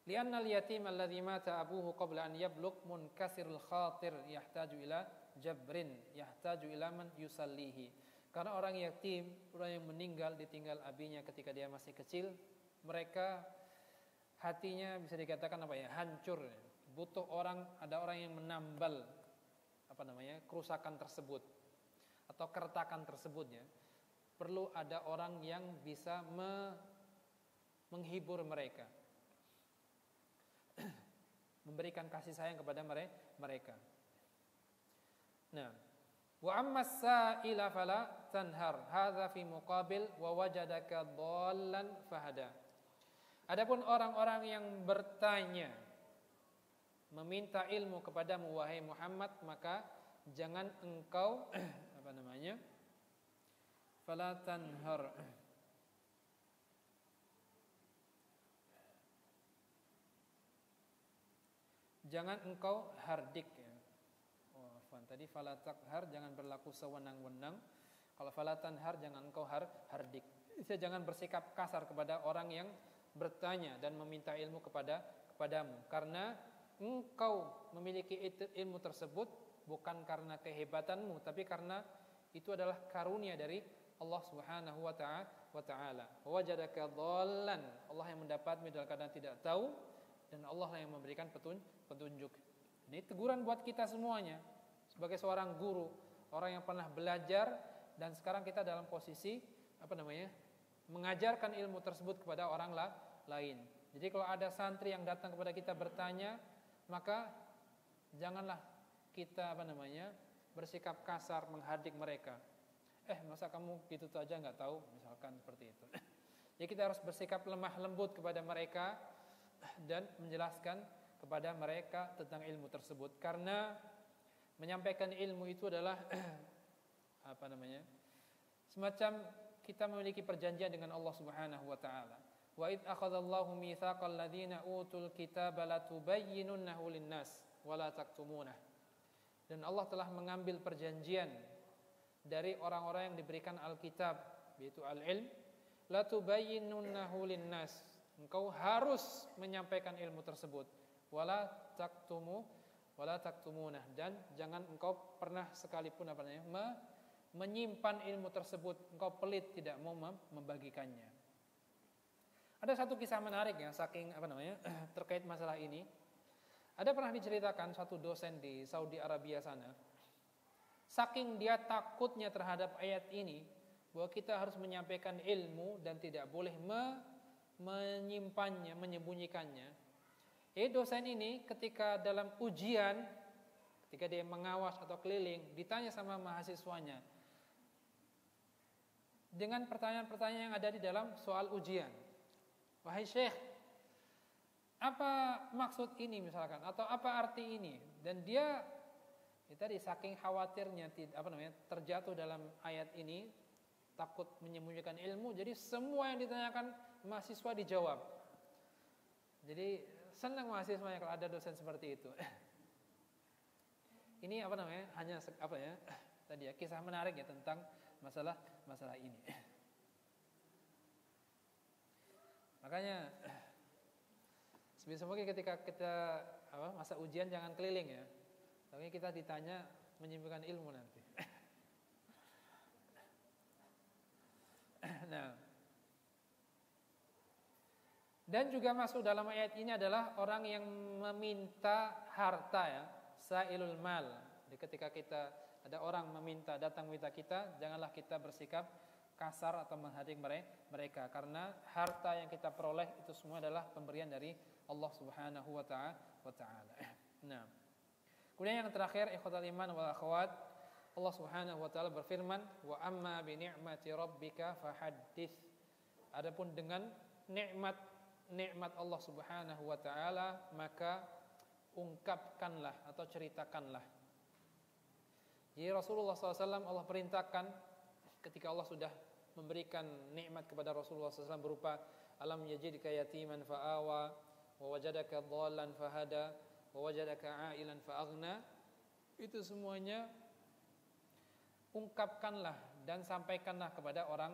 S1: Li'anna al-yatim alladhi mata abuhu qabla an yablugh munkasirul khatir yahtaju ila jabrin yahtaju ila man yusallihi. Karena orang yatim, orang yang meninggal ditinggal abinya ketika dia masih kecil, mereka hatinya bisa dikatakan hancur, butuh ada orang yang menambal kerusakan tersebut atau keretakan tersebutnya. Perlu ada orang yang bisa menghibur mereka, memberikan kasih sayang kepada mereka. Nah, wa ammas sa'ila fala tanhar, hadza fi muqabil wa wajadaka dhallan fahada. Adapun orang-orang yang bertanya, meminta ilmu kepadamu wahai Muhammad, maka jangan engkau fala tanhar, jangan engkau hardik ya. Tadi fala takhar, jangan berlaku sewenang-wenang. Kalau fala tanhar, jangan engkau hardik. Jangan bersikap kasar kepada orang yang bertanya dan meminta ilmu kepadamu, karena engkau memiliki ilmu tersebut bukan karena kehebatanmu, tapi karena itu adalah karunia dari Allah Subhanahu wa taala. Wajadaka dhallan, Allah yang mendapatmu dalam keadaan tidak tahu, dan Allah yang memberikan petunjuk. Ini teguran buat kita semuanya sebagai seorang guru, orang yang pernah belajar, dan sekarang kita dalam posisi mengajarkan ilmu tersebut kepada orang lain. Jadi kalau ada santri yang datang kepada kita bertanya, maka janganlah kita bersikap kasar menghardik mereka. Masa kamu gitu aja nggak tahu, misalkan seperti itu. Jadi kita harus bersikap lemah lembut kepada mereka dan menjelaskan kepada mereka tentang ilmu tersebut. Karena menyampaikan ilmu itu adalah semacam kita memiliki perjanjian dengan Allah Subhanahu wa taala. Wa id akhadallahu mitsaqal ladzina utul kitaba latubayyinunnahu lin-nas wa la taktumunah. Dan Allah telah mengambil perjanjian dari orang-orang yang diberikan Alkitab, yaitu al-ilm, latubayyinunnahu lin-nas. Engkau harus menyampaikan ilmu tersebut. Wala taktumunah, dan jangan engkau pernah sekalipun menyimpan ilmu tersebut. Engkau pelit, tidak mau membagikannya. Ada satu kisah menarik ya, saking terkait masalah ini. Ada pernah diceritakan satu dosen di Saudi Arabia sana, saking dia takutnya terhadap ayat ini, bahwa kita harus menyampaikan ilmu dan tidak boleh menyimpannya, menyembunyikannya. Dosen ini ketika dalam ujian, ketika dia mengawas atau keliling, ditanya sama mahasiswanya dengan pertanyaan-pertanyaan yang ada di dalam soal ujian. Wahai Syekh, apa maksud ini misalkan, atau apa arti ini? Dan dia tadi saking khawatirnya terjatuh dalam ayat ini, takut menyembunyikan ilmu, jadi semua yang ditanyakan mahasiswa dijawab. Jadi senang mahasiswanya kalau ada dosen seperti itu. Ini hanya tadi ya, kisah menarik ya tentang masalah ini. Makanya sebisa mungkin ketika kita masa ujian jangan keliling ya. Tapi kita ditanya menyembunyikan ilmu nanti. Nah, dan juga masuk dalam ayat ini adalah orang yang meminta harta ya, sa'ilul mal. Jadi ketika ada orang datang meminta kita, janganlah kita bersikap kasar atau menghadang mereka, karena harta yang kita peroleh itu semua adalah pemberian dari Allah Subhanahu wa taala. Nah, kemudian yang terakhir, ikhwatal iman wal akhwat, Allah Subhanahu wa taala berfirman, wa amma bi ni'mati rabbika fahaddits. Adapun dengan nikmat Allah Subhanahu wa taala, maka ungkapkanlah atau ceritakanlah. Jadi Rasulullah SAW Allah perintahkan ketika Allah sudah memberikan nikmat kepada Rasulullah SAW berupa alam yajidka yatiman fa'awa wa wajadaka dhallan fahada wa wajadaka a'ilan fa'aghna, itu semuanya ungkapkanlah dan sampaikanlah kepada orang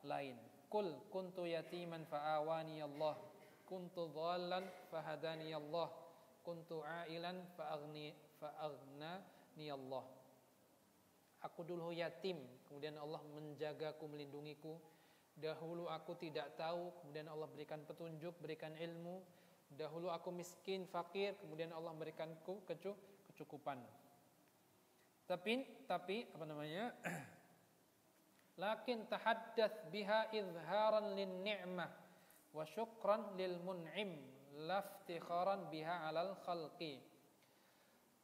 S1: lain. Qul kuntu yatiman fa'awani Allah, kuntu dhallan fahadani Allah, kuntu a'ilan fa'aghnani Allah. Aku dulu yatim, kemudian Allah menjagaku, melindungiku. Dahulu aku tidak tahu, kemudian Allah berikan petunjuk, berikan ilmu. Dahulu aku miskin, fakir, kemudian Allah memberikanku kecukupan. Tapi lakin tahaddats biha izharan lin ni'mah wa syukran lil mun'im laftikharan biha 'alal khalqi.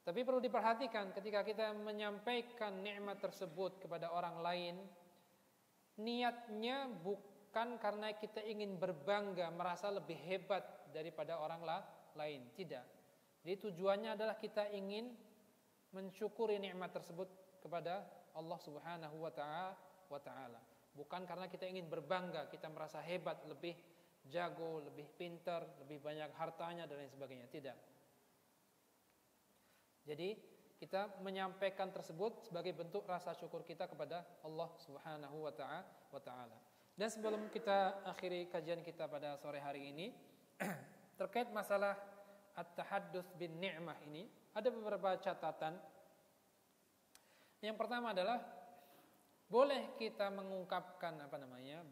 S1: Tapi perlu diperhatikan ketika kita menyampaikan nikmat tersebut kepada orang lain, niatnya bukan karena kita ingin berbangga, merasa lebih hebat daripada orang lain, tidak. Jadi tujuannya adalah kita ingin mensyukuri nikmat tersebut kepada Allah Subhanahu wa taala. Bukan karena kita ingin berbangga, kita merasa hebat, lebih jago, lebih pintar, lebih banyak hartanya dan lain sebagainya, tidak. Jadi kita menyampaikan tersebut sebagai bentuk rasa syukur kita kepada Allah Subhanahu wa taala. Dan sebelum kita akhiri kajian kita pada sore hari ini terkait masalah at-tahadduts bin ni'mah ini, ada beberapa catatan. Yang pertama adalah boleh kita mengungkapkan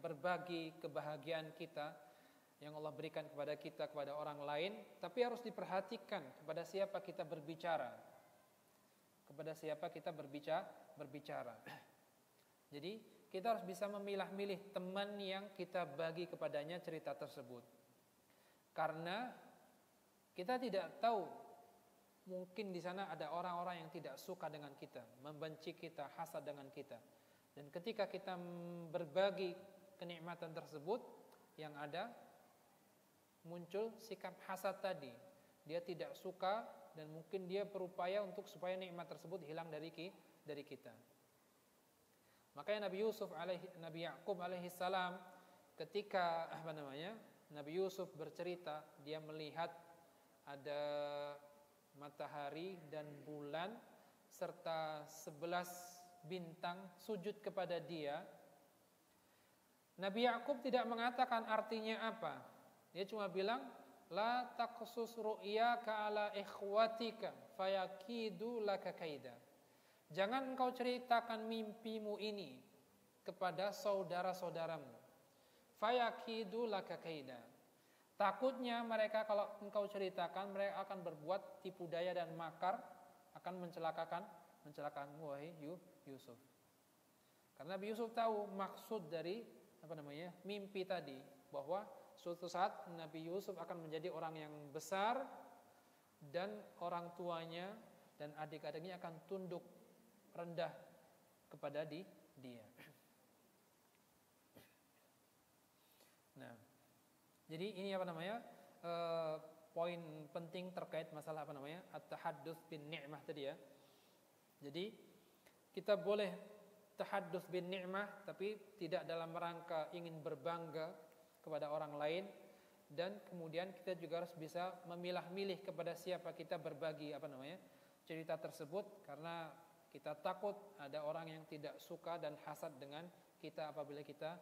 S1: berbagi kebahagiaan kita yang Allah berikan kepada kita kepada orang lain, tapi harus diperhatikan kepada siapa kita berbicara. Kepada siapa kita berbicara. Jadi kita harus bisa memilah-milih teman yang kita bagi kepadanya cerita tersebut. Karena kita tidak tahu, mungkin di sana ada orang-orang yang tidak suka dengan kita, membenci kita, hasad dengan kita. Dan ketika kita berbagi kenikmatan tersebut, yang ada muncul sikap hasad tadi. Dia tidak suka dan mungkin dia berupaya untuk supaya nikmat tersebut hilang dari kita. Makanya Nabi Yakub alaihi salam ketika Nabi Yusuf bercerita, dia melihat ada matahari dan bulan serta 11 bintang sujud kepada dia. Nabi Yakub tidak mengatakan artinya apa. Dia cuma bilang, la taqsus ru'yaka ala ikhwatika fayakidu laka kaida. Jangan engkau ceritakan mimpimu ini kepada saudara-saudaramu. Fayakidu laka kaida. Takutnya mereka kalau engkau ceritakan, mereka akan berbuat tipu daya dan makar, akan mencelakakanmu wahai Yusuf. Karena Nabi Yusuf tahu maksud dari mimpi tadi, bahwa suatu saat Nabi Yusuf akan menjadi orang yang besar dan orang tuanya dan adik-adiknya akan tunduk rendah kepada dia. Nah, jadi ini poin penting terkait masalah at-tahadduts bin ni'mah tadi ya. Jadi kita boleh tahadduts bin ni'mah, tapi tidak dalam rangka ingin berbangga kepada orang lain, dan kemudian kita juga harus bisa memilah-milih kepada siapa kita berbagi cerita tersebut, karena kita takut ada orang yang tidak suka dan hasad dengan kita apabila kita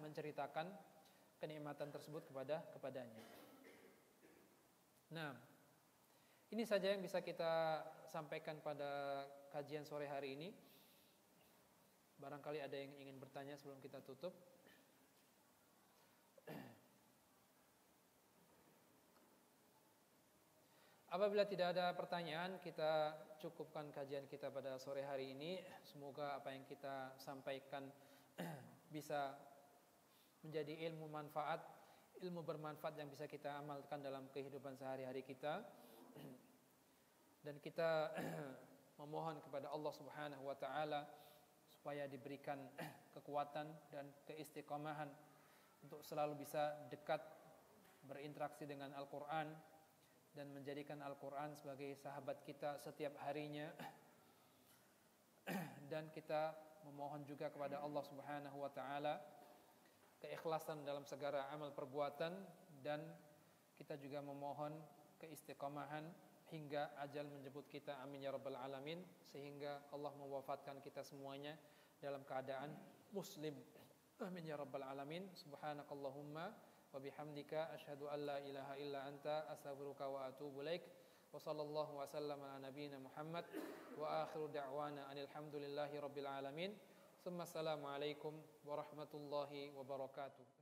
S1: menceritakan kenikmatan tersebut kepadanya. Nah, ini saja yang bisa kita sampaikan pada kajian sore hari ini. Barangkali ada yang ingin bertanya sebelum kita tutup. Apabila tidak ada pertanyaan, kita cukupkan kajian kita pada sore hari ini. Semoga apa yang kita sampaikan bisa menjadi ilmu bermanfaat yang bisa kita amalkan dalam kehidupan sehari-hari kita. Dan kita memohon kepada Allah Subhanahu wa taala supaya diberikan kekuatan dan keistiqomahan untuk selalu bisa dekat berinteraksi dengan Al-Quran dan menjadikan Al-Quran sebagai sahabat kita setiap harinya. Dan kita memohon juga kepada Allah Subhanahu wa taala keikhlasan dalam segala amal perbuatan, dan kita juga memohon keistiqomahan hingga ajal menjemput kita, amin ya rabbal alamin, sehingga Allah mewafatkan kita semuanya dalam keadaan muslim, amin ya rabbal alamin. Subhanakallahumma wa bihamdika asyhadu an la ilaha illa anta astaghfiruka wa atubu ilaik. Wa sallallahu wa sallama ala nabiyyina Muhammad wa akhiru da'wana anil hamdulillahi rabbil alamin. Assalamu alaikum warahmatullahi wabarakatuh.